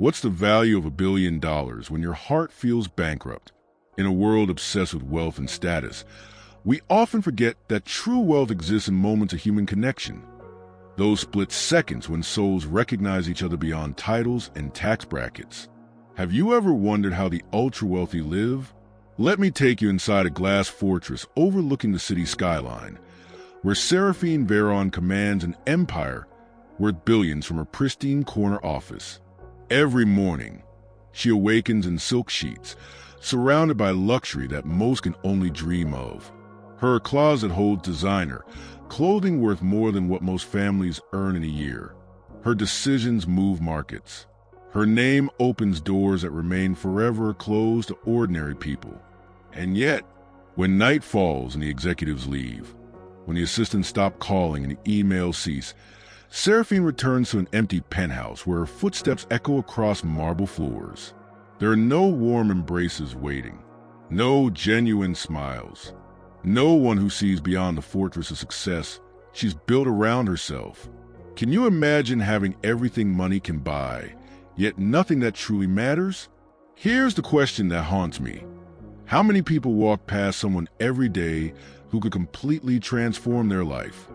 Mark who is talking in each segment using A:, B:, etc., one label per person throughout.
A: What's the value of $1 billion when your heart feels bankrupt? In a world obsessed with wealth and status, we often forget that true wealth exists in moments of human connection. Those split seconds when souls recognize each other beyond titles and tax brackets. Have you ever wondered how the ultra-wealthy live? Let me take you inside a glass fortress overlooking the city skyline, where Seraphine Veron commands an empire worth billions from her pristine corner office. Every morning, she awakens in silk sheets, surrounded by luxury that most can only dream of. Her closet holds designer, clothing worth more than what most families earn in a year. Her decisions move markets. Her name opens doors that remain forever closed to ordinary people. And yet, when night falls and the executives leave, when the assistants stop calling and the emails cease, Seraphine returns to an empty penthouse where her footsteps echo across marble floors. There are no warm embraces waiting, no genuine smiles, no one who sees beyond the fortress of success she's built around herself. Can you imagine having everything money can buy, yet nothing that truly matters? Here's the question that haunts me. How many people walk past someone every day who could completely transform their life?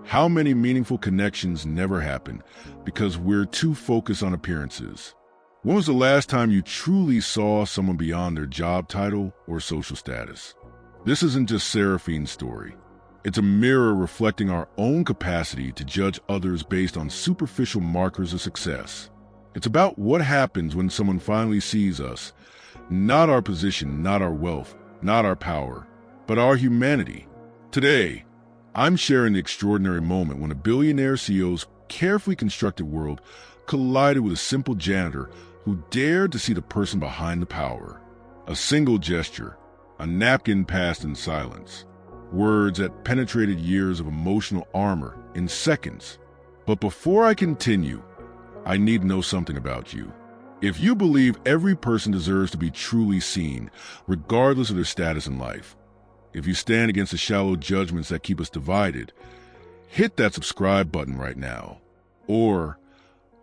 A: How many meaningful connections never happen because we're too focused on appearances? When was the last time you truly saw someone beyond their job title or social status? This isn't just Seraphine's story. It's a mirror reflecting our own capacity to judge others based on superficial markers of success. It's about what happens when someone finally sees us, not our position, not our wealth, not our power, but our humanity. Today, I'm sharing the extraordinary moment when a billionaire CEO's carefully constructed world collided with a simple janitor who dared to see the person behind the power. A single gesture, a napkin passed in silence, words that penetrated years of emotional armor in seconds. But before I continue, I need to know something about you. If you believe every person deserves to be truly seen, regardless of their status in life, if you stand against the shallow judgments that keep us divided, hit that subscribe button right now. Or,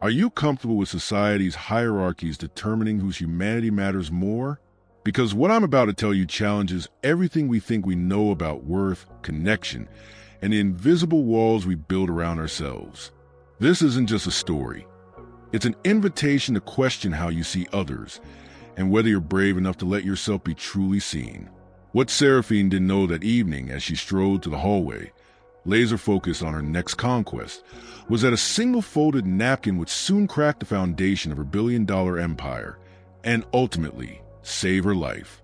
A: are you comfortable with society's hierarchies determining whose humanity matters more? Because what I'm about to tell you challenges everything we think we know about worth, connection, and the invisible walls we build around ourselves. This isn't just a story. It's an invitation to question how you see others, and whether you're brave enough to let yourself be truly seen. What Seraphine didn't know that evening as she strode to the hallway, laser focused on her next conquest, was that a single folded napkin would soon crack the foundation of her billion-dollar empire and ultimately save her life.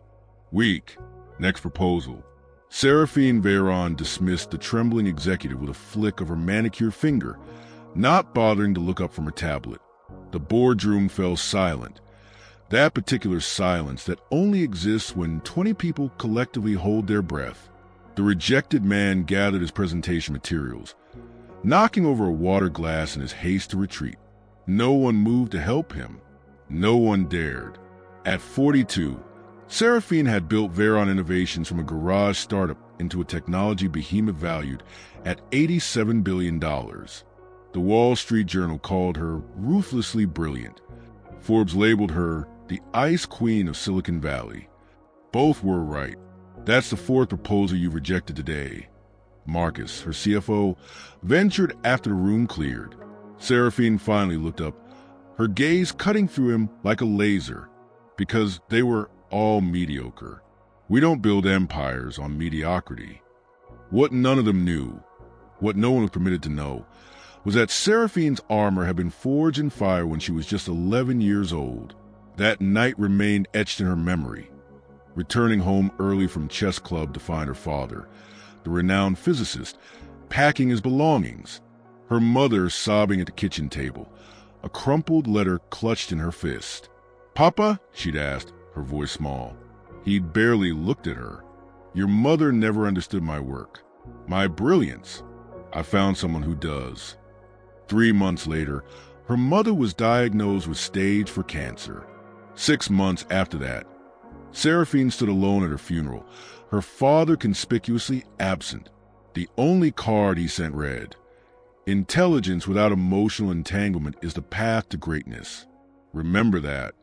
A: Weak. Next proposal. Seraphine Veron dismissed the trembling executive with a flick of her manicured finger, not bothering to look up from her tablet. The boardroom fell silent. That particular silence that only exists when 20 people collectively hold their breath. The rejected man gathered his presentation materials, knocking over a water glass in his haste to retreat. No one moved to help him. No one dared. At 42, Seraphine had built Veron Innovations from a garage startup into a technology behemoth valued at $87 billion. The Wall Street Journal called her ruthlessly brilliant. Forbes labeled her the Ice Queen of Silicon Valley. Both were right. That's the fourth proposal you've rejected today. Marcus, her CFO, ventured after the room cleared. Seraphine finally looked up, her gaze cutting through him like a laser, because they were all mediocre. We don't build empires on mediocrity. What none of them knew, what no one was permitted to know, was that Seraphine's armor had been forged in fire when she was just 11 years old. That night remained etched in her memory. Returning home early from chess club to find her father, the renowned physicist, packing his belongings. Her mother sobbing at the kitchen table, a crumpled letter clutched in her fist. "Papa?" she'd asked, her voice small. He'd barely looked at her. "Your mother never understood my work, my brilliance. I found someone who does." 3 months later, her mother was diagnosed with stage 4 cancer. 6 months after that, Seraphine stood alone at her funeral, her father conspicuously absent. The only card he sent read, "Intelligence without emotional entanglement is the path to greatness." Remember that.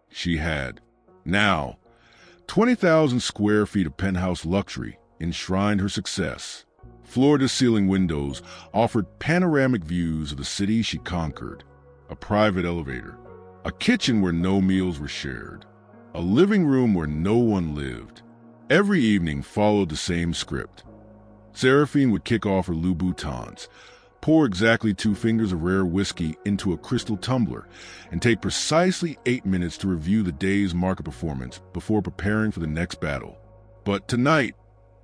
A: She had. Now, 20,000 square feet of penthouse luxury enshrined her success. Floor-to-ceiling windows offered panoramic views of the city she conquered. A private elevator. A kitchen where no meals were shared. A living room where no one lived. Every evening followed the same script. Seraphine would kick off her Louboutins, pour exactly 2 fingers of rare whiskey into a crystal tumbler, and take precisely 8 minutes to review the day's market performance before preparing for the next battle. But tonight,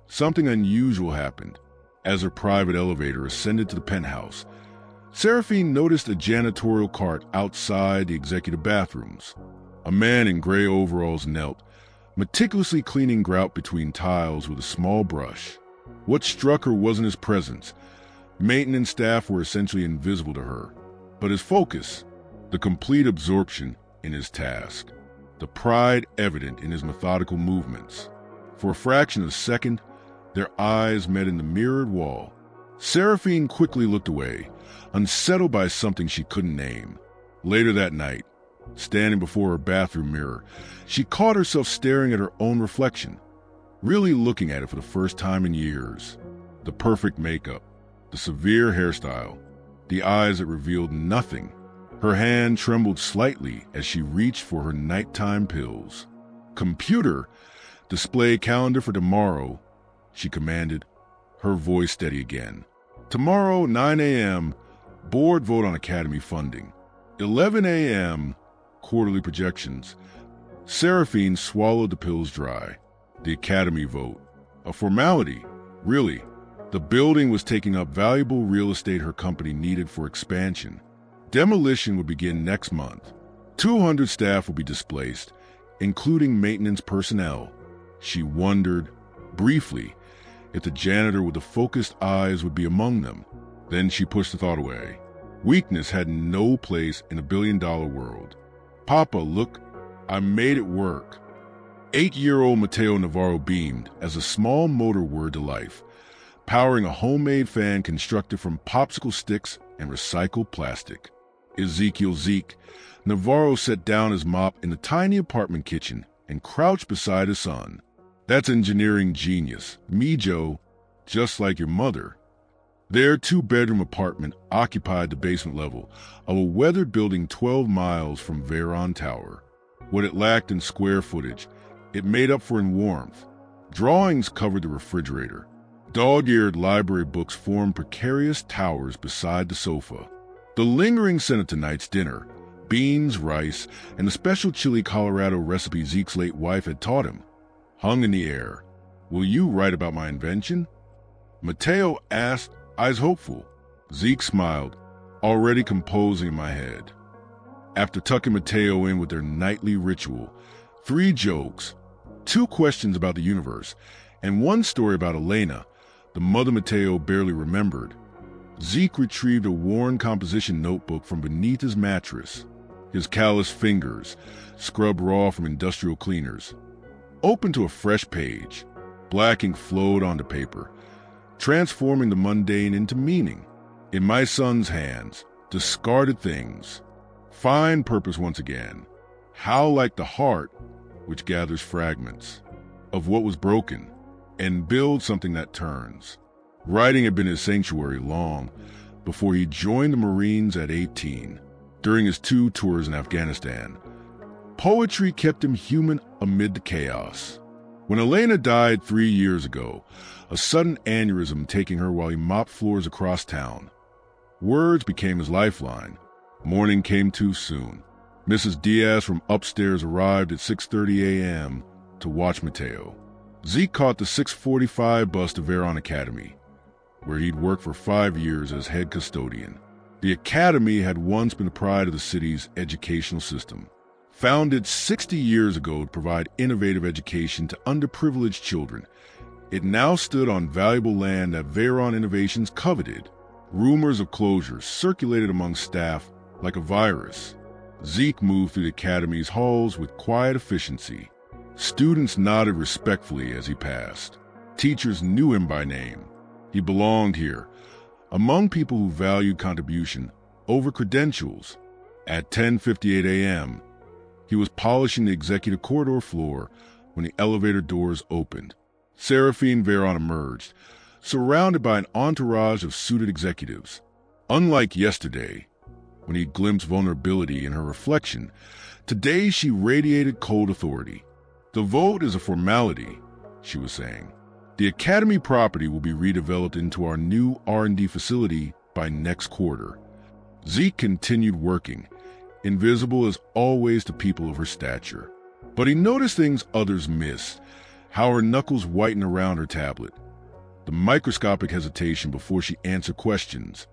A: something unusual happened. As her private elevator ascended to the penthouse, Seraphine noticed a janitorial cart outside the executive bathrooms. A man in gray overalls knelt, meticulously cleaning grout between tiles with a small brush. What struck her wasn't his presence. Maintenance staff were essentially invisible to her, but his focus, the complete absorption in his task, the pride evident in his methodical movements. For a fraction of a second, their eyes met in the mirrored wall. Seraphine quickly looked away, unsettled by something she couldn't name. Later that night, standing before her bathroom mirror, she caught herself staring at her own reflection, really looking at it for the first time in years. The perfect makeup, the severe hairstyle, the eyes that revealed nothing. Her hand trembled slightly as she reached for her nighttime pills. "Computer, display calendar for tomorrow," she commanded, her voice steady again. "Tomorrow, 9 a.m., board vote on academy funding. 11 a.m., quarterly projections." Seraphine swallowed the pills dry. The academy vote. A formality, really. The building was taking up valuable real estate her company needed for expansion. Demolition would begin next month. 200 staff would be displaced, including maintenance personnel. She wondered, briefly, if the janitor with the focused eyes would be among them. Then she pushed the thought away. Weakness had no place in a billion-dollar world. "Papa, look, I made it work." 8-year-old Mateo Navarro beamed as a small motor whirred to life, powering a homemade fan constructed from popsicle sticks and recycled plastic. Zeke, Navarro set down his mop in the tiny apartment kitchen and crouched beside his son. "That's engineering genius. Me, Joe, just like your mother." Their 2-bedroom apartment occupied the basement level of a weathered building 12 miles from Veyron Tower. What it lacked in square footage, it made up for in warmth. Drawings covered the refrigerator. Dog-eared library books formed precarious towers beside the sofa. The lingering scent of tonight's dinner, beans, rice, and the special chili Colorado recipe Zeke's late wife had taught him, hung in the air. "Will you write about my invention?" Mateo asked, eyes hopeful. Zeke smiled, "Already composing in my head." After tucking Mateo in with their nightly ritual, 3 jokes, 2 questions about the universe, and 1 story about Elena, the mother Mateo barely remembered, Zeke retrieved a worn composition notebook from beneath his mattress, his calloused fingers, scrubbed raw from industrial cleaners. Open to a fresh page, black ink flowed onto paper, transforming the mundane into meaning. "In my son's hands, discarded things. Find purpose once again. How like the heart, which gathers fragments of what was broken, and builds something that turns." Writing had been his sanctuary long before he joined the Marines at 18, during his 2 tours in Afghanistan. Poetry kept him human amid the chaos. When Elena died 3 years ago, a sudden aneurysm taking her while he mopped floors across town, words became his lifeline. Morning came too soon. Mrs. Diaz from upstairs arrived at 6:30 a.m. to watch Mateo. Zeke caught the 6:45 bus to Veyron Academy, where he'd worked for 5 years as head custodian. The academy had once been the pride of the city's educational system. Founded 60 years ago to provide innovative education to underprivileged children, it now stood on valuable land that Veyron Innovations coveted. Rumors of closure circulated among staff like a virus. Zeke moved through the academy's halls with quiet efficiency. Students nodded respectfully as he passed. Teachers knew him by name. He belonged here, among people who valued contribution over credentials. At 10:58 a.m., he was polishing the executive corridor floor when the elevator doors opened. Seraphine Veron emerged, surrounded by an entourage of suited executives. Unlike yesterday, when he glimpsed vulnerability in her reflection, today she radiated cold authority. The vote is a formality, she was saying. The Academy property will be redeveloped into our new R&D facility by next quarter. Zeke continued working, invisible as always to people of her stature. But he noticed things others missed, how her knuckles whitened around her tablet, the microscopic hesitation before she answered questions,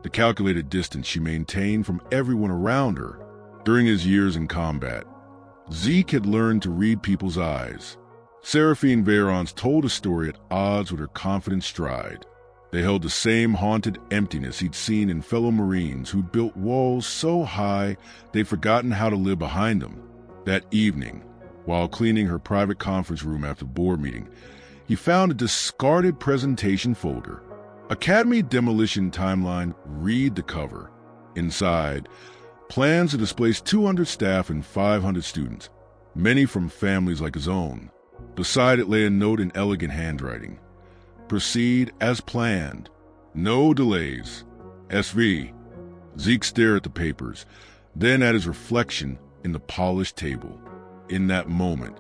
A: the calculated distance she maintained from everyone around her. During his years in combat, Zeke had learned to read people's eyes. Seraphine Veron's told a story at odds with her confident stride. They held the same haunted emptiness he'd seen in fellow Marines who built walls so high they'd forgotten how to live behind them. That evening, while cleaning her private conference room after board meeting, he found a discarded presentation folder. Academy Demolition Timeline, read the cover. Inside, plans to displace 200 staff and 500 students, many from families like his own. Beside it lay a note in elegant handwriting. Proceed as planned. No delays. SV. Zeke stared at the papers, then at his reflection in the polished table. In that moment,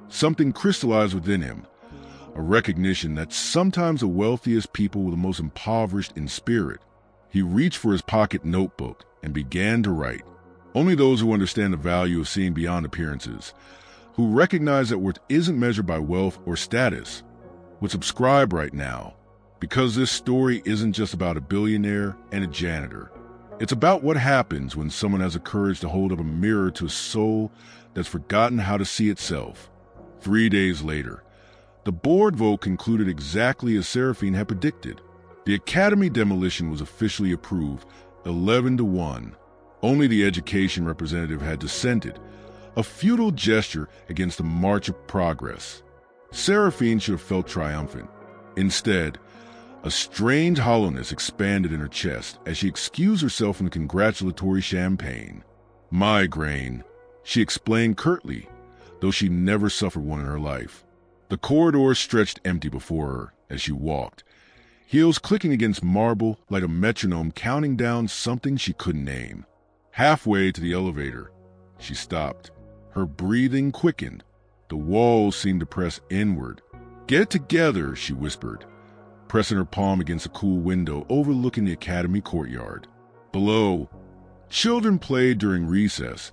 A: something crystallized within him, a recognition that sometimes the wealthiest people were the most impoverished in spirit. He reached for his pocket notebook and began to write. Only those who understand the value of seeing beyond appearances, who recognize that worth isn't measured by wealth or status, would subscribe right now, because this story isn't just about a billionaire and a janitor. It's about what happens when someone has the courage to hold up a mirror to a soul that's forgotten how to see itself. 3 days later, the board vote concluded exactly as Seraphine had predicted. The Academy demolition was officially approved 11-1. Only the education representative had dissented, a futile gesture against the march of progress. Seraphine should have felt triumphant. Instead, a strange hollowness expanded in her chest as she excused herself from the congratulatory champagne. Migraine, she explained curtly, though she never suffered one in her life. The corridor stretched empty before her as she walked, heels clicking against marble like a metronome counting down something she couldn't name. Halfway to the elevator, she stopped. Her breathing quickened. The walls seemed to press inward. Get it together, she whispered, pressing her palm against a cool window overlooking the academy courtyard. Below, children played during recess,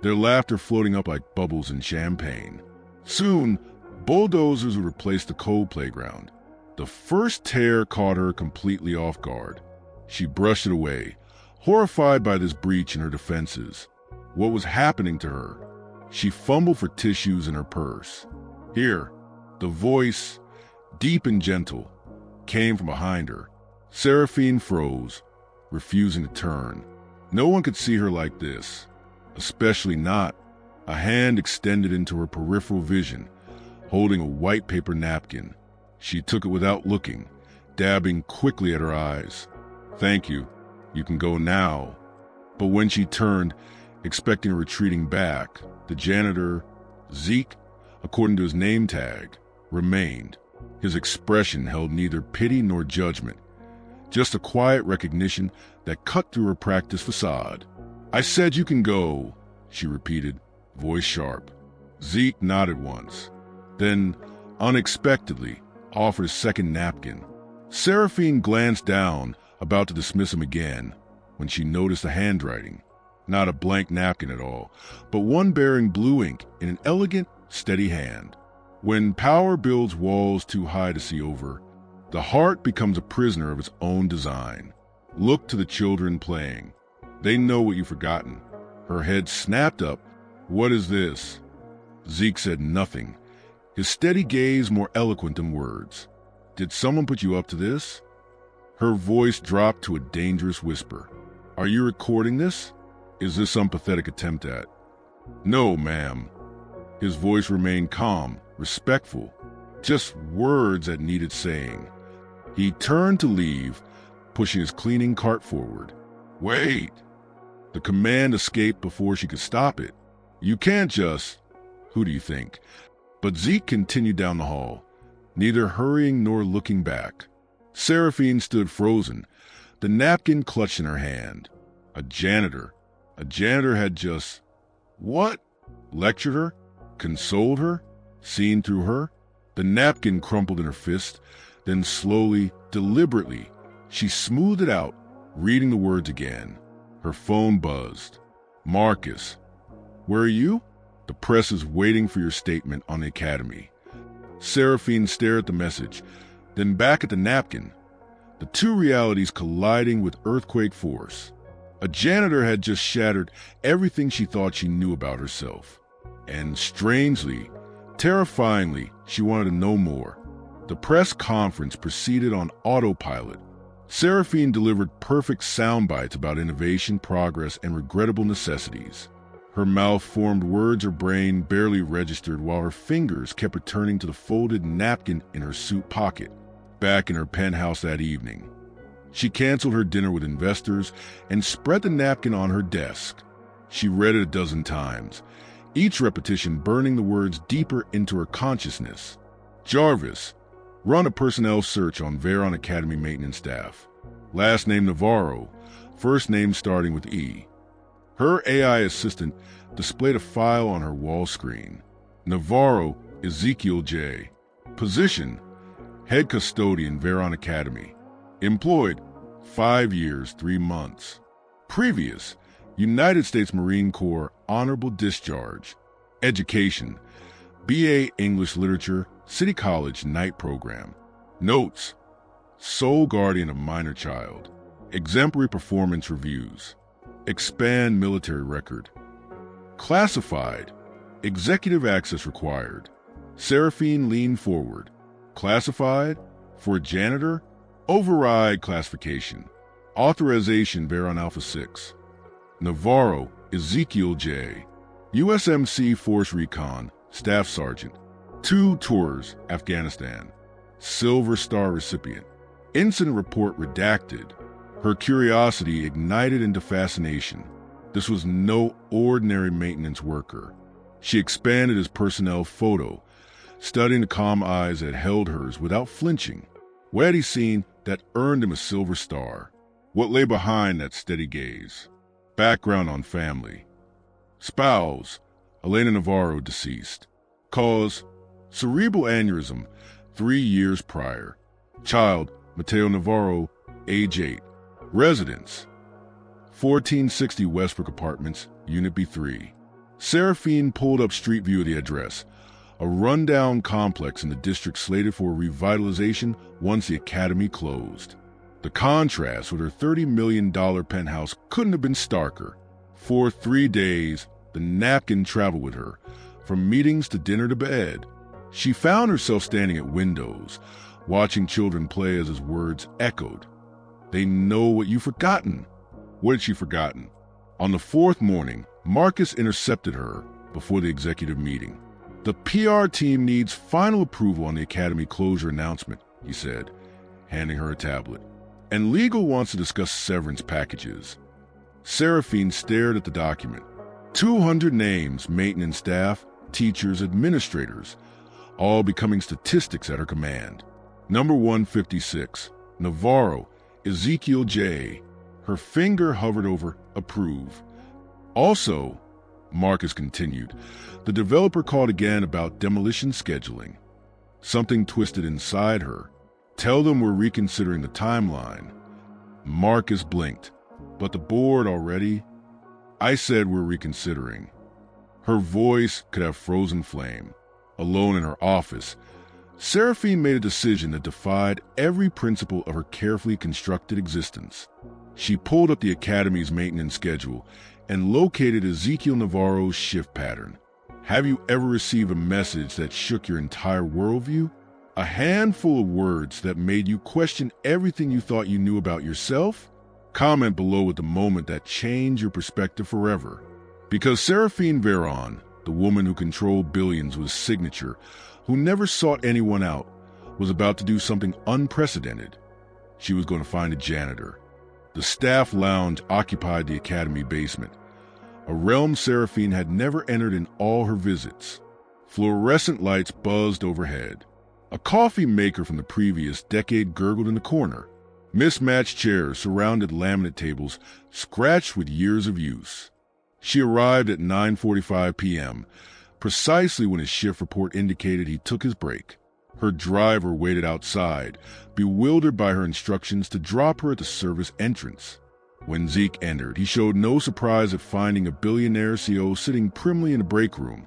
A: their laughter floating up like bubbles in champagne. Soon, bulldozers would replace the cold playground. The first tear caught her completely off guard. She brushed it away, horrified by this breach in her defenses. What was happening to her? She fumbled for tissues in her purse. Here, the voice, deep and gentle, came from behind her. Seraphine froze, refusing to turn. No one could see her like this, especially not. A hand extended into her peripheral vision, holding a white paper napkin. She took it without looking, dabbing quickly at her eyes. Thank you. You can go now. But when she turned, expecting a retreating back, the janitor, Zeke, according to his name tag, remained. His expression held neither pity nor judgment, just a quiet recognition that cut through her practiced facade. I said you can go, she repeated, voice sharp. Zeke nodded once, then, unexpectedly, offered a second napkin. Seraphine glanced down, about to dismiss him again, when she noticed the handwriting. Not a blank napkin at all, but one bearing blue ink in an elegant, steady hand. When power builds walls too high to see over, the heart becomes a prisoner of its own design. Look to the children playing. They know what you've forgotten. Her head snapped up. What is this? Zeke said nothing, his steady gaze more eloquent than words. Did someone put you up to this? Her voice dropped to a dangerous whisper. Are you recording this? Is this some pathetic attempt at? No, ma'am. His voice remained calm, respectful, just words that needed saying. He turned to leave, pushing his cleaning cart forward. Wait! The command escaped before she could stop it. You can't just... Who do you think? But Zeke continued down the hall, neither hurrying nor looking back. Seraphine stood frozen, the napkin clutched in her hand. A janitor. A janitor had just... What? Lectured her? Consoled her? Seen through her? The napkin crumpled in her fist, then slowly, deliberately, she smoothed it out, reading the words again. Her phone buzzed. Marcus. Where are you? The press is waiting for your statement on the academy. Seraphine stared at the message, then back at the napkin, the two realities colliding with earthquake force. A janitor had just shattered everything she thought she knew about herself. And strangely, terrifyingly, she wanted to know more. The press conference proceeded on autopilot. Seraphine delivered perfect sound bites about innovation, progress, and regrettable necessities. Her mouth formed words her brain barely registered while her fingers kept returning to the folded napkin in her suit pocket. Back in her penthouse that evening, she canceled her dinner with investors and spread the napkin on her desk. She read it a dozen times, each repetition burning the words deeper into her consciousness. Jarvis, run a personnel search on Veron Academy maintenance staff. Last name Navarro, first name starting with E. Her AI assistant displayed a file on her wall screen. Navarro, Ezekiel J. Position, head custodian, Veron Academy. Employed, 5 years, 3 months. Previous, United States Marine Corps honorable discharge. Education, BA English Literature, City College night program. Notes, sole guardian of minor child. Exemplary performance reviews. Expand military record. Classified. Executive access required. Seraphine leaned forward. Classified? For a janitor? Override classification. Authorization Veron Alpha 6. Navarro, Ezekiel J. USMC Force Recon, Staff Sergeant. 2 tours, Afghanistan. Silver Star recipient. Incident report redacted. Her curiosity ignited into fascination. This was no ordinary maintenance worker. She expanded his personnel photo, studying the calm eyes that held hers without flinching. What had he seen that earned him a silver star? What lay behind that steady gaze? Background on family. Spouse, Elena Navarro, deceased. Cause, cerebral aneurysm, 3 years prior. Child, Mateo Navarro, age 8. Residence, 1460 Westbrook Apartments, Unit B3. Seraphine pulled up Street View of the address, a rundown complex in the district slated for revitalization once the academy closed. The contrast with her $30 million penthouse couldn't have been starker. For 3 days, the napkin traveled with her, from meetings to dinner to bed. She found herself standing at windows, watching children play as his words echoed. They know what you've forgotten. What had she forgotten? On the 4th morning, Marcus intercepted her before the executive meeting. The PR team needs final approval on the academy closure announcement, he said, handing her a tablet. And legal wants to discuss severance packages. Seraphine stared at the document. 200 names, maintenance staff, teachers, administrators, all becoming statistics at her command. Number 156, Navarro, Ezekiel J. Her finger hovered over approve. Also, Marcus continued, the developer called again about demolition scheduling. Something twisted inside her. Tell them we're reconsidering the timeline. Marcus blinked. But the board already? I said we're reconsidering. Her voice could have frozen flame. Alone in her office, Seraphine made a decision that defied every principle of her carefully constructed existence. She pulled up the academy's maintenance schedule and located Ezekiel Navarro's shift pattern. Have you ever received a message that shook your entire worldview? A handful of words that made you question everything you thought you knew about yourself? Comment below with the moment that changed your perspective forever. Because Seraphine Veron, the woman who controlled billions with a signature, who never sought anyone out, was about to do something unprecedented. She was going to find a janitor. The staff lounge occupied the academy basement, a realm Seraphine had never entered in all her visits. Fluorescent lights buzzed overhead. A coffee maker from the previous decade gurgled in the corner. Mismatched chairs surrounded laminate tables, scratched with years of use. She arrived at 9:45 p.m., precisely when his shift report indicated he took his break. Her driver waited outside, bewildered by her instructions to drop her at the service entrance. When Zeke entered, he showed no surprise at finding a billionaire CO sitting primly in the break room,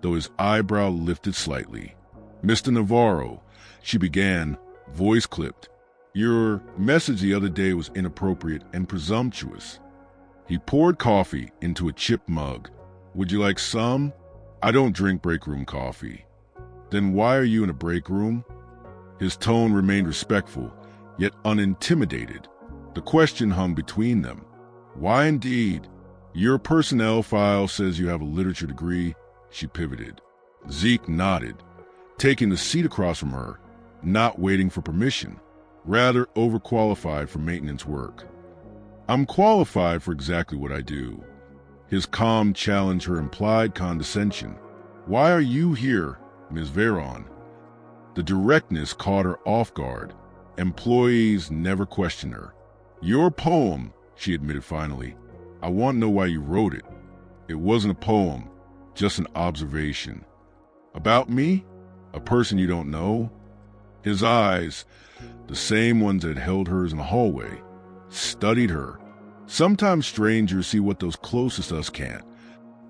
A: though his eyebrow lifted slightly. "Mr. Navarro," she began, voice clipped. "Your message the other day was inappropriate and presumptuous." He poured coffee into a chipped mug. "Would you like some?" "I don't drink break room coffee." "Then why are you in a break room?" His tone remained respectful, yet unintimidated. The question hung between them. "Why indeed? Your personnel file says you have a literature degree." She pivoted. Zeke nodded, taking the seat across from her, not waiting for permission, rather overqualified for maintenance work. "I'm qualified for exactly what I do." His calm challenged her implied condescension. "Why are you here, Ms. Veron?" The directness caught her off guard. Employees never question her. "Your poem," she admitted finally. "I want to know why you wrote it." "It wasn't a poem, just an observation." "About me? A person you don't know?" His eyes, the same ones that had held hers in the hallway, studied her. Sometimes strangers see what those closest to us can't.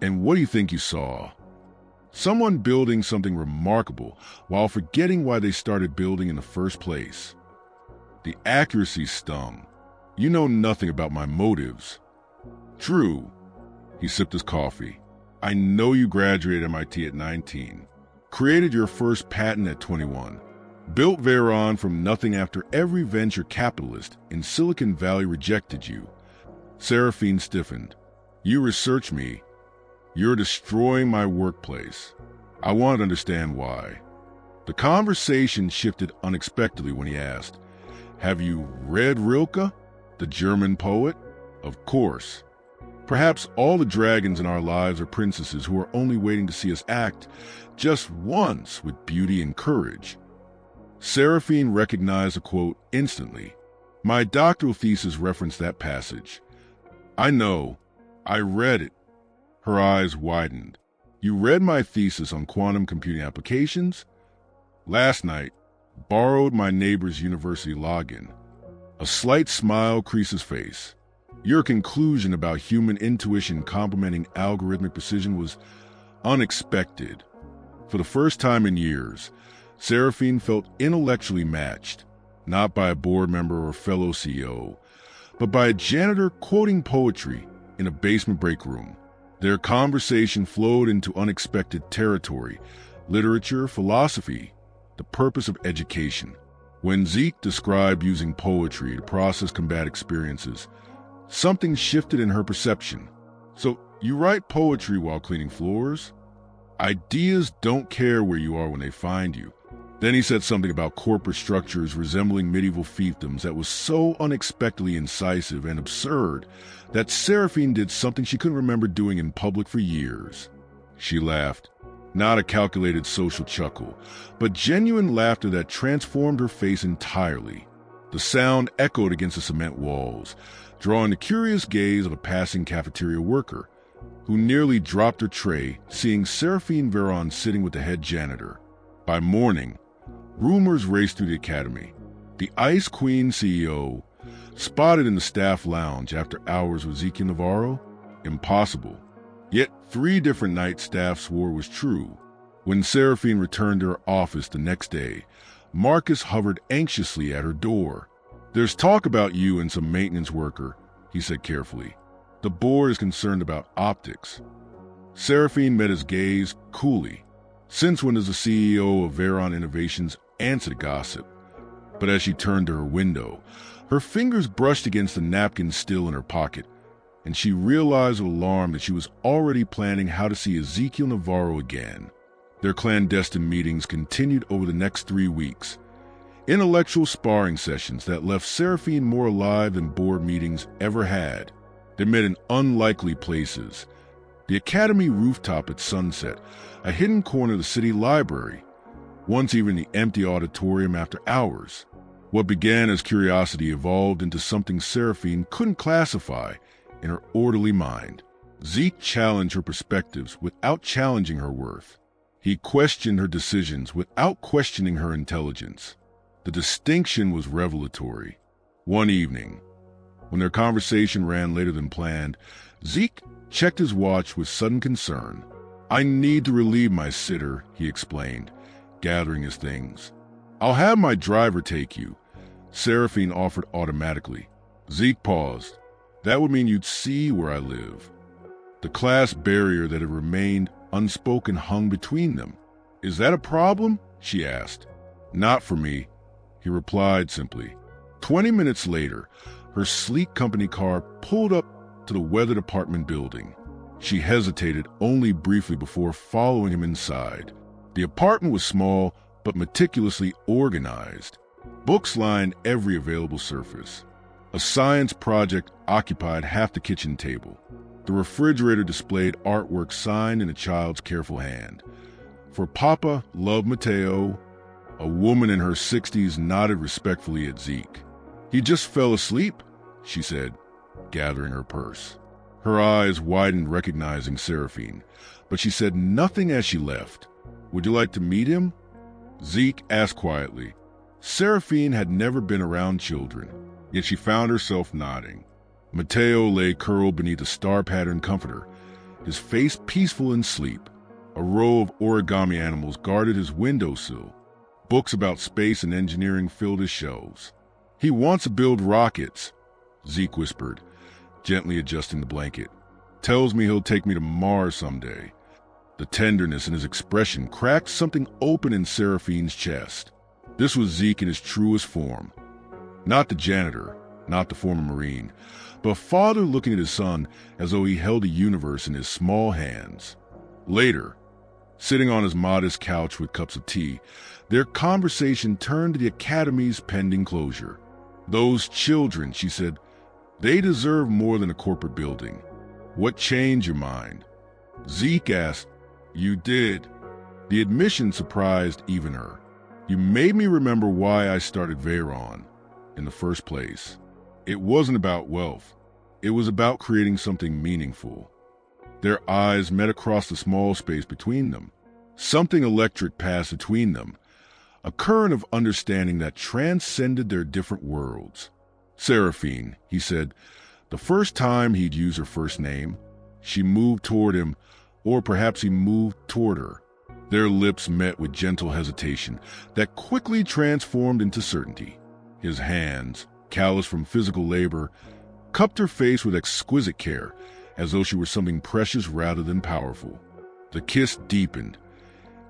A: "And what do you think you saw?" "Someone building something remarkable while forgetting why they started building in the first place." The accuracy stung. "You know nothing about my motives." "True." He sipped his coffee. "I know you graduated MIT at 19, created your first patent at 21, built Veron from nothing after every venture capitalist in Silicon Valley rejected you." Seraphine stiffened. "You research me. You're destroying my workplace." I wanted to understand why. The conversation shifted unexpectedly when he asked, "Have you read Rilke, the German poet?" "Of course. Perhaps all the dragons in our lives are princesses who are only waiting to see us act just once with beauty and courage." Seraphine recognized the quote instantly. "My doctoral thesis referenced that passage." "I know. I read it." Her eyes widened. "You read my thesis on quantum computing applications?" "Last night. Borrowed my neighbor's university login." A slight smile creased his face. "Your conclusion about human intuition complementing algorithmic precision was unexpected." For the first time in years, Seraphine felt intellectually matched, not by a board member or fellow CEO, but by a janitor quoting poetry in a basement break room. Their conversation flowed into unexpected territory: literature, philosophy, the purpose of education. When Zeke described using poetry to process combat experiences, something shifted in her perception. "So you write poetry while cleaning floors?" "Ideas don't care where you are when they find you." Then he said something about corporate structures resembling medieval fiefdoms that was so unexpectedly incisive and absurd that Seraphine did something she couldn't remember doing in public for years. She laughed, not a calculated social chuckle, but genuine laughter that transformed her face entirely. The sound echoed against the cement walls, drawing the curious gaze of a passing cafeteria worker, who nearly dropped her tray, seeing Seraphine Veron sitting with the head janitor. By morning, rumors raced through the academy. The Ice Queen CEO, spotted in the staff lounge after hours with Zeke Navarro? Impossible. Yet 3 different nights staff swore was true. When Seraphine returned to her office the next day, Marcus hovered anxiously at her door. "There's talk about you and some maintenance worker," he said carefully. "The board is concerned about optics." Seraphine met his gaze coolly. Since when does the CEO of Veron Innovations answer to gossip? But as she turned to her window, her fingers brushed against the napkin still in her pocket, and she realized with alarm that she was already planning how to see Ezekiel Navarro again. Their clandestine meetings continued over the next 3 weeks. Intellectual sparring sessions that left Seraphine more alive than board meetings ever had. They met in unlikely places. The academy rooftop at sunset, a hidden corner of the city library, once even the empty auditorium after hours. What began as curiosity evolved into something Seraphine couldn't classify in her orderly mind. Zeke challenged her perspectives without challenging her worth. He questioned her decisions without questioning her intelligence. The distinction was revelatory. One evening, when their conversation ran later than planned, Zeke checked his watch with sudden concern. "I need to relieve my sitter," he explained, gathering his things. "I'll have my driver take you," Seraphine offered automatically. Zeke paused. "That would mean you'd see where I live." The class barrier that had remained unspoken hung between them. "Is that a problem?" she asked. "Not for me," he replied simply. 20 minutes later, her sleek company car pulled up to the weather department building. She hesitated only briefly before following him inside. The apartment was small but meticulously organized. Books lined every available surface. A science project occupied half the kitchen table. The refrigerator displayed artwork signed in a child's careful hand. "For Papa, love Mateo." A woman in her 60s nodded respectfully at Zeke. "He just fell asleep," she said, gathering her purse. Her eyes widened, recognizing Seraphine, but she said nothing as she left. "Would you like to meet him?" Zeke asked quietly. Seraphine had never been around children, yet she found herself nodding. Mateo lay curled beneath a star-patterned comforter, his face peaceful in sleep. A row of origami animals guarded his windowsill. Books about space and engineering filled his shelves. "He wants to build rockets," Zeke whispered, gently adjusting the blanket. "Tells me he'll take me to Mars someday." The tenderness in his expression cracked something open in Seraphine's chest. This was Zeke in his truest form. Not the janitor, not the former Marine, but a father looking at his son as though he held a universe in his small hands. Later, sitting on his modest couch with cups of tea, their conversation turned to the academy's pending closure. "Those children," she said, "they deserve more than a corporate building." "What changed your mind?" Zeke asked. "You did." The admission surprised even her. "You made me remember why I started Veyron in the first place. It wasn't about wealth. It was about creating something meaningful." Their eyes met across the small space between them. Something electric passed between them, a current of understanding that transcended their different worlds. "Seraphine," he said, the first time he'd use her first name. She moved toward him, or perhaps he moved toward her. Their lips met with gentle hesitation that quickly transformed into certainty. His hands, calloused from physical labor, cupped her face with exquisite care, as though she were something precious rather than powerful. The kiss deepened,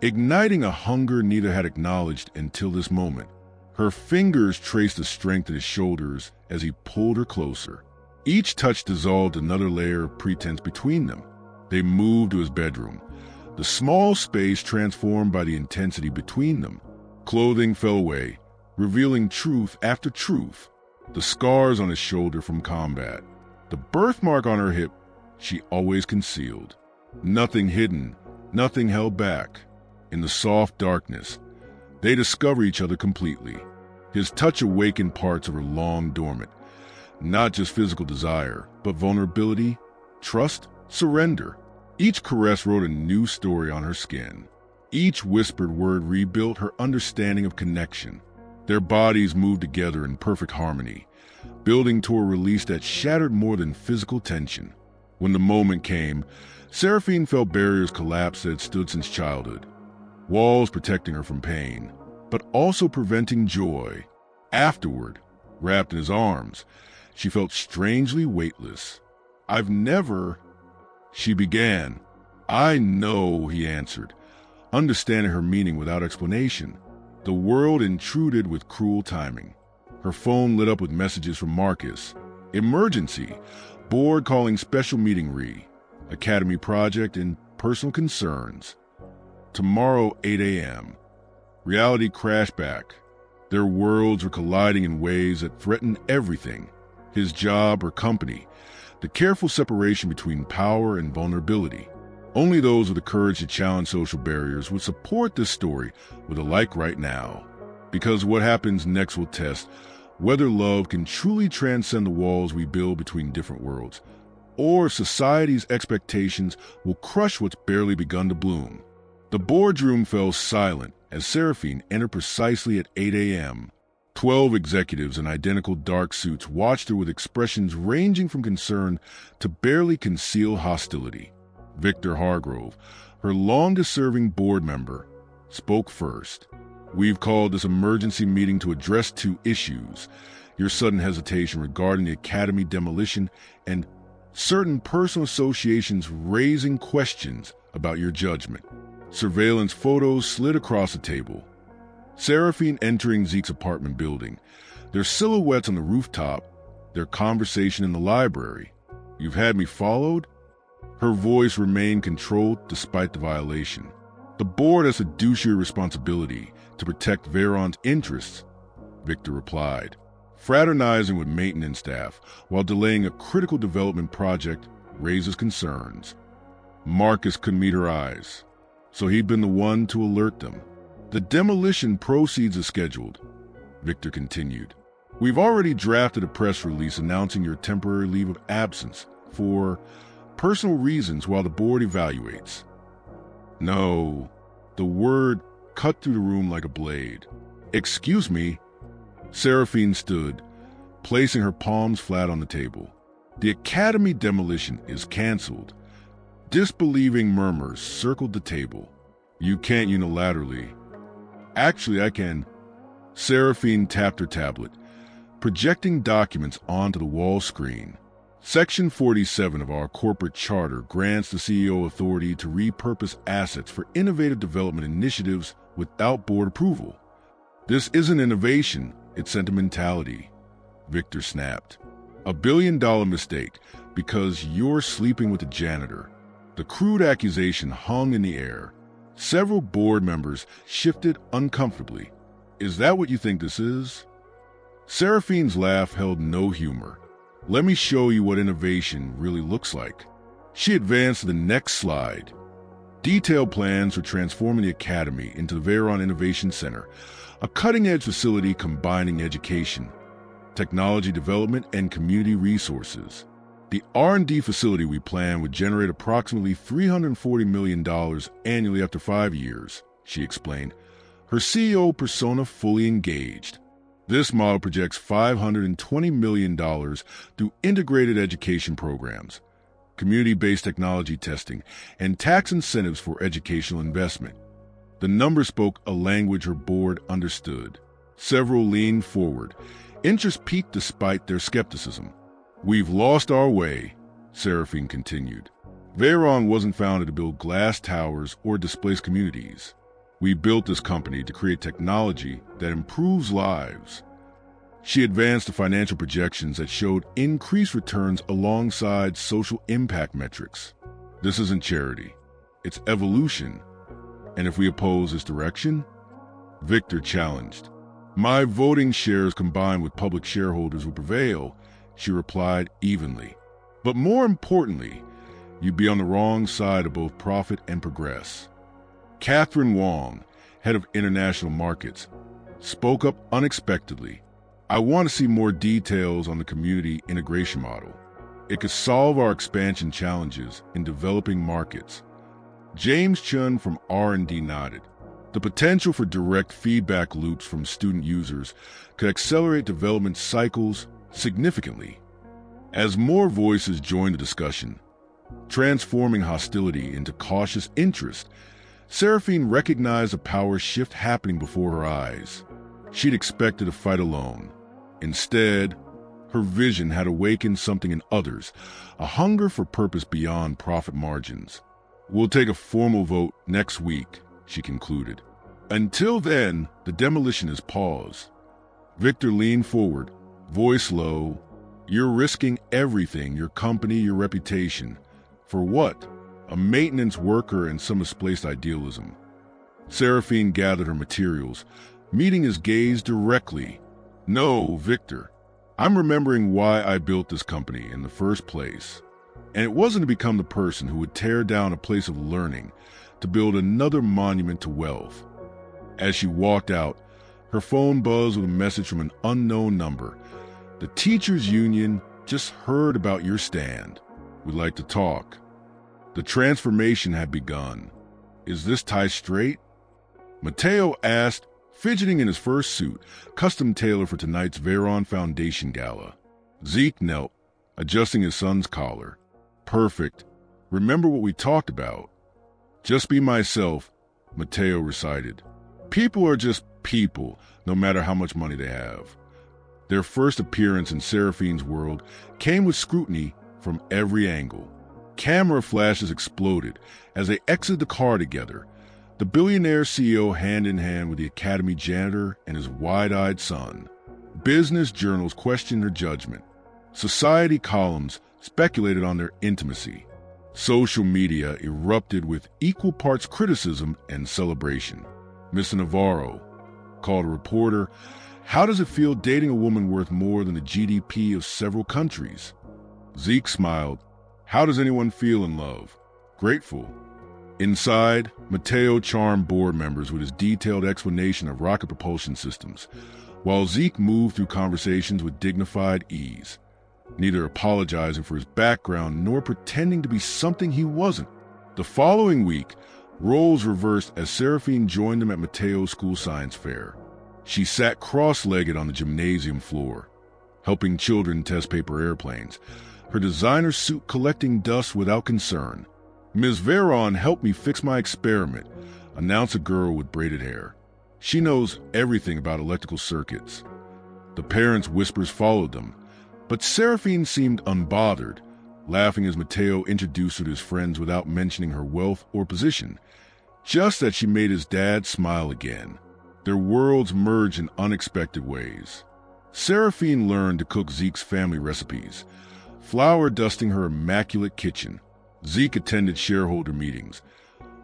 A: igniting a hunger neither had acknowledged until this moment. Her fingers traced the strength of his shoulders as he pulled her closer. Each touch dissolved another layer of pretense between them. They moved to his bedroom, the small space transformed by the intensity between them. Clothing fell away, revealing truth after truth. The scars on his shoulder from combat, the birthmark on her hip she always concealed. Nothing hidden, nothing held back. In the soft darkness, they discover each other completely. His touch awakened parts of her long dormant, not just physical desire, but vulnerability, trust, surrender. Each caress wrote a new story on her skin. Each whispered word rebuilt her understanding of connection. Their bodies moved together in perfect harmony, building toward a release that shattered more than physical tension. When the moment came, Seraphine felt barriers collapse that had stood since childhood. Walls protecting her from pain, but also preventing joy. Afterward, wrapped in his arms, she felt strangely weightless. "I've never—" she began. "I know," he answered, understanding her meaning without explanation. The world intruded with cruel timing. Her phone lit up with messages from Marcus. Emergency. Board calling special meeting Academy project and personal concerns. Tomorrow, 8 a.m. Reality crash back. Their worlds were colliding in ways that threatened everything: his job or company, the careful separation between power and vulnerability. Only those with the courage to challenge social barriers would support this story with a like right now. Because what happens next will test whether love can truly transcend the walls we build between different worlds, or society's expectations will crush what's barely begun to bloom. The boardroom fell silent as Seraphine entered precisely at 8 a.m. 12 executives in identical dark suits watched her with expressions ranging from concern to barely concealed hostility. Victor Hargrove, her longest-serving board member, spoke first. "We've called this emergency meeting to address two issues: your sudden hesitation regarding the academy demolition and certain personal associations raising questions about your judgment." Surveillance photos slid across the table. Seraphine entering Zeke's apartment building, their silhouettes on the rooftop, their conversation in the library. "You've had me followed?" Her voice remained controlled despite the violation. "The board has a fiduciary responsibility to protect Veyron's interests," Victor replied. "Fraternizing with maintenance staff while delaying a critical development project raises concerns." Marcus could meet her eyes, so he'd been the one to alert them. "The demolition proceeds as scheduled," Victor continued. "We've already drafted a press release announcing your temporary leave of absence for personal reasons while the board evaluates." "No." The word cut through the room like a blade. "Excuse me." Seraphine stood, placing her palms flat on the table. "The academy demolition is canceled." Disbelieving murmurs circled the table. "You can't unilaterally." "Actually, I can." Seraphine tapped her tablet, projecting documents onto the wall screen. "Section 47 of our corporate charter grants the CEO authority to repurpose assets for innovative development initiatives without board approval." "This isn't innovation, it's sentimentality," Victor snapped. "A billion-dollar mistake because you're sleeping with the janitor." The crude accusation hung in the air. Several board members shifted uncomfortably. "Is that what you think this is?" Seraphine's laugh held no humor. "Let me show you what innovation really looks like." She advanced to the next slide. Detailed plans for transforming the academy into the Veyron Innovation Center, a cutting-edge facility combining education, technology development, and community resources. The R&D facility we plan would generate approximately $340 million annually after 5 years, she explained, her CEO persona fully engaged. This model projects $520 million through integrated education programs, community-based technology testing, and tax incentives for educational investment. The number spoke a language her board understood. Several leaned forward. Interest peaked despite their skepticism. "We've lost our way," Seraphine continued. "Veyron wasn't founded to build glass towers or displace communities. We built this company to create technology that improves lives." She advanced the financial projections that showed increased returns alongside social impact metrics. "This isn't charity. It's evolution. And if we oppose this direction?" Victor challenged. "My voting shares combined with public shareholders will prevail," she replied evenly. "But more importantly, you'd be on the wrong side of both profit and progress." Catherine Wong, head of international markets, spoke up unexpectedly. "I want to see more details on the community integration model. It could solve our expansion challenges in developing markets." James Chun from R&D nodded. The potential for direct feedback loops from student users could accelerate development cycles significantly. As more voices joined the discussion, transforming hostility into cautious interest, Seraphine recognized a power shift happening before her eyes. She'd expected to fight alone. Instead, her vision had awakened something in others, a hunger for purpose beyond profit margins. "We'll take a formal vote next week," she concluded. "Until then, the demolition is paused." Victor leaned forward, voice low. "You're risking everything, your company, your reputation. For what? A maintenance worker and some misplaced idealism." Seraphine gathered her materials, meeting his gaze directly. "No, Victor. I'm remembering why I built this company in the first place. And it wasn't to become the person who would tear down a place of learning to build another monument to wealth." As she walked out, her phone buzzed with a message from an unknown number. "The teachers' union just heard about your stand. We'd like to talk." The transformation had begun. "Is this tie straight?" Mateo asked, fidgeting in his first suit, custom tailored for tonight's Veron Foundation Gala. Zeke knelt, adjusting his son's collar. "Perfect. Remember what we talked about?" "Just be myself," Mateo recited. "People are just people, no matter how much money they have." Their first appearance in Seraphine's world came with scrutiny from every angle. Camera flashes exploded as they exited the car together, the billionaire CEO hand in hand with the Academy janitor and his wide-eyed son. Business journals questioned their judgment. Society columns speculated on their intimacy. Social media erupted with equal parts criticism and celebration. Mr. Navarro called a reporter, "How does it feel dating a woman worth more than the GDP of several countries?" Zeke smiled. "How does anyone feel in love? Grateful." Inside, Mateo charmed board members with his detailed explanation of rocket propulsion systems, while Zeke moved through conversations with dignified ease, neither apologizing for his background nor pretending to be something he wasn't. The following week, roles reversed as Seraphine joined them at Mateo's school science fair. She sat cross-legged on the gymnasium floor, helping children test paper airplanes, her designer suit collecting dust without concern. "Ms. Veron helped me fix my experiment," announced a girl with braided hair. "She knows everything about electrical circuits." The parents' whispers followed them, but Seraphine seemed unbothered, laughing as Mateo introduced her to his friends without mentioning her wealth or position, just as she made his dad smile again. Their worlds merged in unexpected ways. Seraphine learned to cook Zeke's family recipes, flour dusting her immaculate kitchen. Zeke attended shareholder meetings,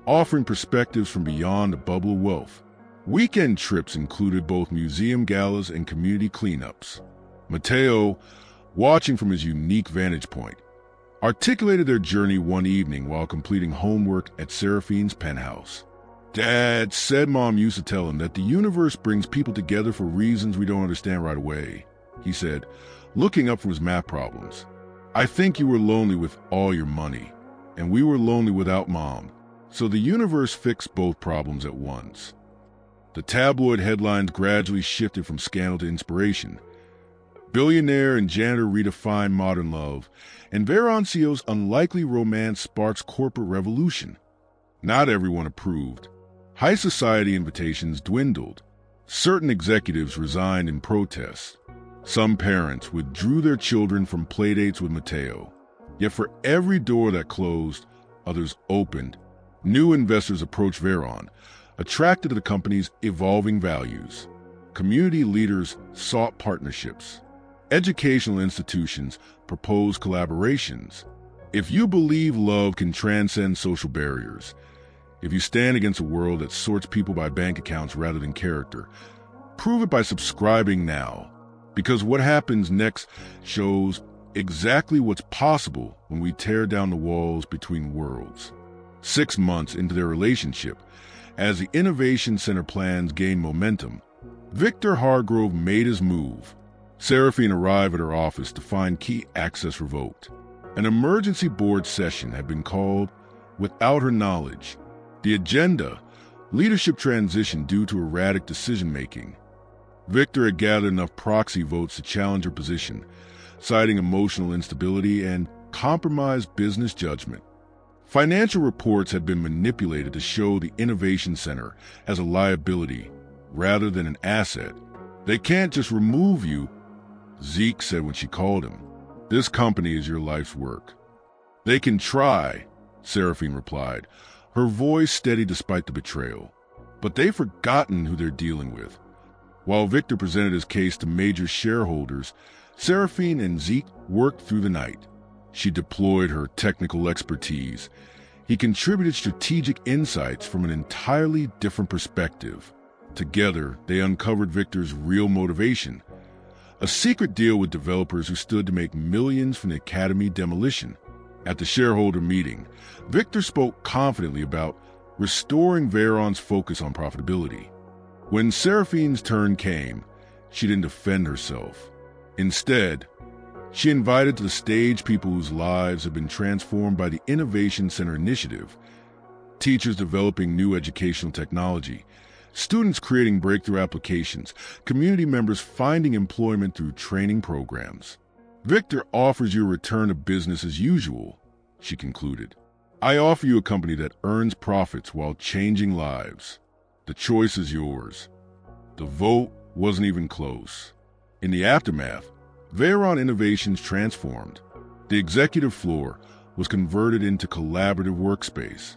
A: offering perspectives from beyond the bubble of wealth. Weekend trips included both museum galas and community cleanups. Mateo, watching from his unique vantage point, articulated their journey one evening while completing homework at Seraphine's penthouse. "Dad said Mom used to tell him that the universe brings people together for reasons we don't understand right away," he said, looking up from his math problems. "I think you were lonely with all your money, and we were lonely without Mom, so the universe fixed both problems at once." The tabloid headlines gradually shifted from scandal to inspiration. Billionaire and janitor redefine modern love, and Veron CEO's unlikely romance sparks corporate revolution. Not everyone approved. High society invitations dwindled. Certain executives resigned in protest. Some parents withdrew their children from playdates with Mateo. Yet for every door that closed, others opened. New investors approached Veron, attracted to the company's evolving values. Community leaders sought partnerships. Educational institutions proposed collaborations. If you believe love can transcend social barriers, if you stand against a world that sorts people by bank accounts rather than character, prove it by subscribing now. Because what happens next shows exactly what's possible when we tear down the walls between worlds. 6 months into their relationship, as the Innovation Center plans gained momentum, Victor Hargrove made his move. Seraphine arrived at her office to find key access revoked. An emergency board session had been called without her knowledge. The agenda, leadership transition due to erratic decision-making. Victor had gathered enough proxy votes to challenge her position, citing emotional instability and compromised business judgment. Financial reports had been manipulated to show the Innovation Center as a liability rather than an asset. "They can't just remove you," Zeke said when she called him. "This company is your life's work." "They can try," Seraphine replied, her voice steady despite the betrayal. "But they've forgotten who they're dealing with." While Victor presented his case to major shareholders, Seraphine and Zeke worked through the night. She deployed her technical expertise. He contributed strategic insights from an entirely different perspective. Together, they uncovered Victor's real motivation, a secret deal with developers who stood to make millions from the Academy demolition. At the shareholder meeting, Victor spoke confidently about restoring Veyron's focus on profitability. When Seraphine's turn came, she didn't defend herself. Instead, she invited to the stage people whose lives have been transformed by the Innovation Center initiative, teachers developing new educational technology, students creating breakthrough applications, community members finding employment through training programs. Victor offers you a return to business as usual, she concluded. I offer you a company that earns profits while changing lives. The choice is yours. The vote wasn't even close. In the aftermath, Veyron Innovations transformed. The executive floor was converted into collaborative workspace.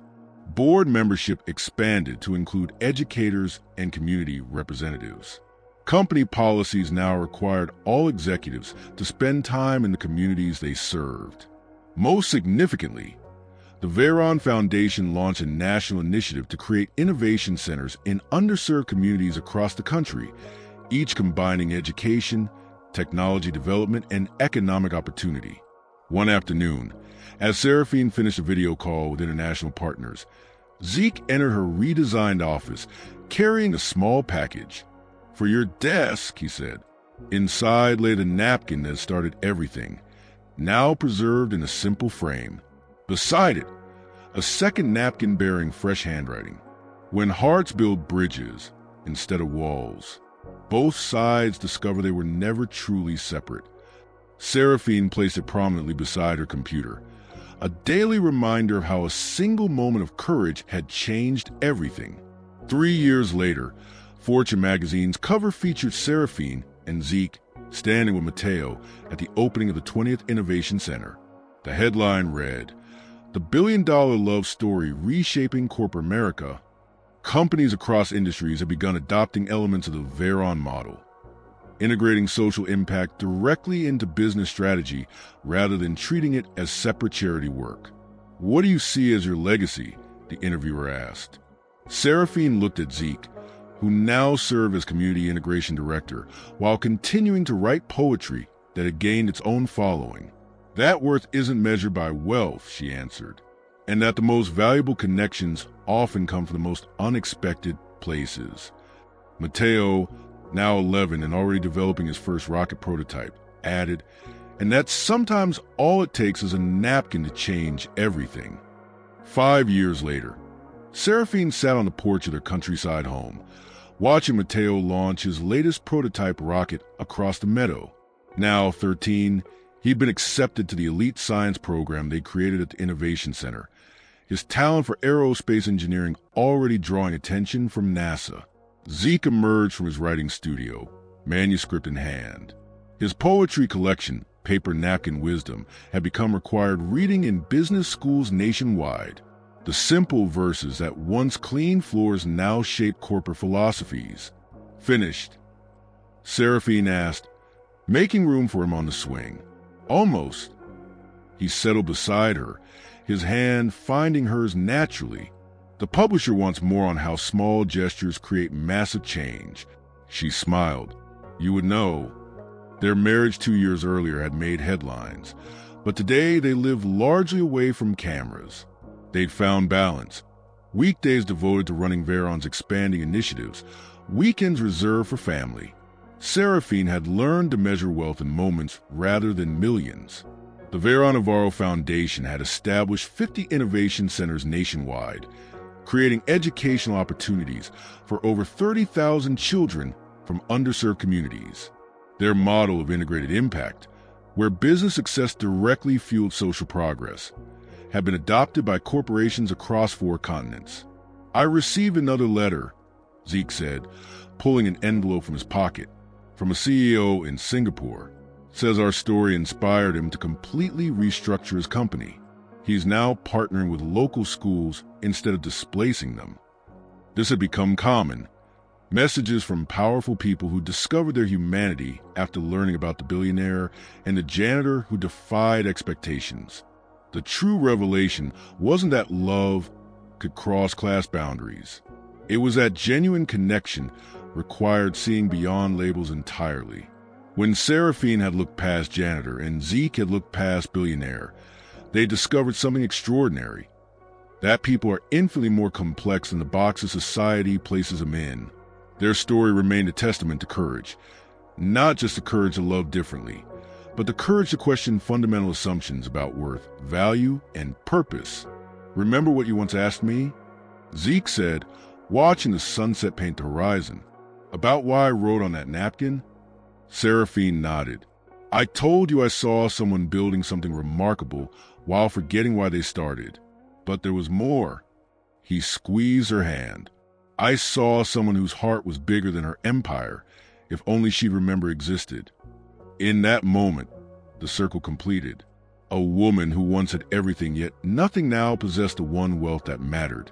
A: Board membership expanded to include educators and community representatives. Company policies now required all executives to spend time in the communities they served. Most significantly, the Veyron Foundation launched a national initiative to create innovation centers in underserved communities across the country, each combining education, technology development, and economic opportunity. One afternoon, as Seraphine finished a video call with international partners, Zeke entered her redesigned office, carrying a small package. For your desk, he said. Inside lay the napkin that started everything, now preserved in a simple frame. Beside it, a second napkin bearing fresh handwriting. When hearts build bridges instead of walls, both sides discover they were never truly separate. Seraphine placed it prominently beside her computer, a daily reminder of how a single moment of courage had changed everything. 3 years later, Fortune magazine's cover featured Seraphine and Zeke standing with Matteo at the opening of the 20th Innovation Center. The headline read, "The billion-dollar love story reshaping corporate America." Companies across industries have begun adopting elements of the Veyron model, integrating social impact directly into business strategy rather than treating it as separate charity work. "What do you see as your legacy?" the interviewer asked. Seraphine looked at Zeke, who now served as Community Integration Director, while continuing to write poetry that had gained its own following. "That worth isn't measured by wealth," she answered, "and that the most valuable connections often come from the most unexpected places." Matteo, now 11 and already developing his first rocket prototype, added, "And that sometimes all it takes is a napkin to change everything." 5 years later, Seraphine sat on the porch of their countryside home, watching Matteo launch his latest prototype rocket across the meadow. Now 13, he'd been accepted to the elite science program they created at the Innovation Center, his talent for aerospace engineering already drawing attention from NASA. Zeke emerged from his writing studio, manuscript in hand. His poetry collection, Paper Napkin Wisdom, had become required reading in business schools nationwide. The simple verses that once cleaned floors now shaped corporate philosophies. Finished? Seraphine asked, making room for him on the swing. Almost. He settled beside her, his hand finding hers naturally. The publisher wants more on how small gestures create massive change. She smiled. You would know. Their marriage 2 years earlier had made headlines, but today they lived largely away from cameras. They'd found balance. Weekdays devoted to running Veyron's expanding initiatives, weekends reserved for family. Seraphine had learned to measure wealth in moments rather than millions. The Veyron Navarro Foundation had established 50 innovation centers nationwide, creating educational opportunities for over 30,000 children from underserved communities. Their model of integrated impact, where business success directly fueled social progress, had been adopted by corporations across 4 continents. I received another letter, Zeke said, pulling an envelope from his pocket, from a CEO in Singapore. Says our story inspired him to completely restructure his company. He's now partnering with local schools instead of displacing them. This had become common. Messages from powerful people who discovered their humanity after learning about the billionaire and the janitor who defied expectations. The true revelation wasn't that love could cross class boundaries. It was that genuine connection required seeing beyond labels entirely. When Seraphine had looked past janitor and Zeke had looked past billionaire, they discovered something extraordinary. That people are infinitely more complex than the boxes society places them in. Their story remained a testament to courage. Not just the courage to love differently, but the courage to question fundamental assumptions about worth, value, and purpose. Remember what you once asked me? Zeke said, watching the sunset paint the horizon. About why I wrote on that napkin? Seraphine nodded. I told you I saw someone building something remarkable while forgetting why they started. But there was more. He squeezed her hand. I saw someone whose heart was bigger than her empire, if only she'd remember existed. In that moment, the circle completed. A woman who once had everything, yet nothing now possessed the one wealth that mattered,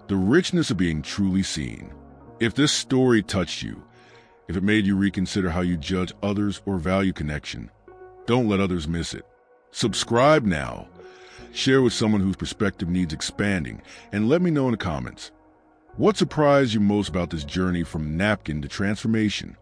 A: the richness of being truly seen. If this story touched you, if it made you reconsider how you judge others or value connection, don't let others miss it. Subscribe now. Share with someone whose perspective needs expanding, and let me know in the comments. What surprised you most about this journey from napkin to transformation?